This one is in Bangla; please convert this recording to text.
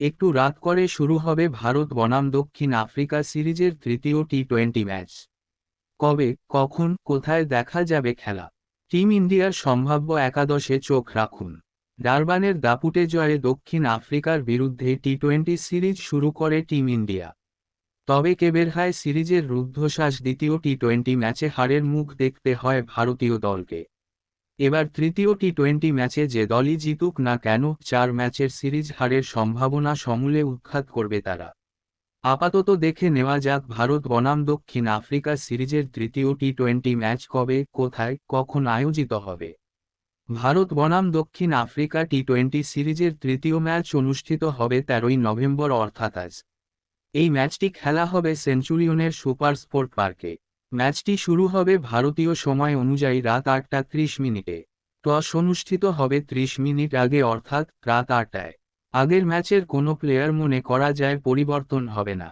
একটু রাত করে শুরু হবে ভারত বনাম দক্ষিণ আফ্রিকা সিরিজের তৃতীয় টি-20 ম্যাচ। কবে, কখন, কোথায় দেখা যাবে খেলা? টিম ইন্ডিয়ার সম্ভাব্য একাদশে চোখ রাখুন। ডারবানের দাপুটে জয়ে দক্ষিণ আফ্রিকার বিরুদ্ধে টি-20 সিরিজ শুরু করে টিম ইন্ডিয়া। তবে কেবেরহায় সিরিজের রুদ্ধশ্বাস দ্বিতীয় টি-20 ম্যাচে হারের মুখ দেখতে হয় ভারতীয় দলকে। এবার তৃতীয় টি-20 ম্যাচে যে দলই জিতুক না কেন 4 ম্যাচের সিরিজ হারের সম্ভাবনা সমূলে উৎখাত করবে তারা। আপাতত দেখে নেওয়া যাক ভারত বনাম দক্ষিণ আফ্রিকা সিরিজের তৃতীয় টি-20 ম্যাচ কবে, কোথায়, কখন আয়োজিত হবে। ভারত বনাম দক্ষিণ আফ্রিকা টি-20 সিরিজের তৃতীয় ম্যাচ অনুষ্ঠিত হবে 13ই নভেম্বর অর্থাৎ আজ। এই ম্যাচটি খেলা হবে সেঞ্চুরিয়নের সুপার স্পোর্ট পার্কে। ম্যাচটি শুরু হবে ভারতীয় সময় অনুযায়ী রাত 8:30। টস অনুষ্ঠিত হবে 30 মিনিট আগে অর্থাৎ রাত 8টায়। আগের ম্যাচের কোনো প্লেয়ার মনে করা যায় পরিবর্তন হবে না।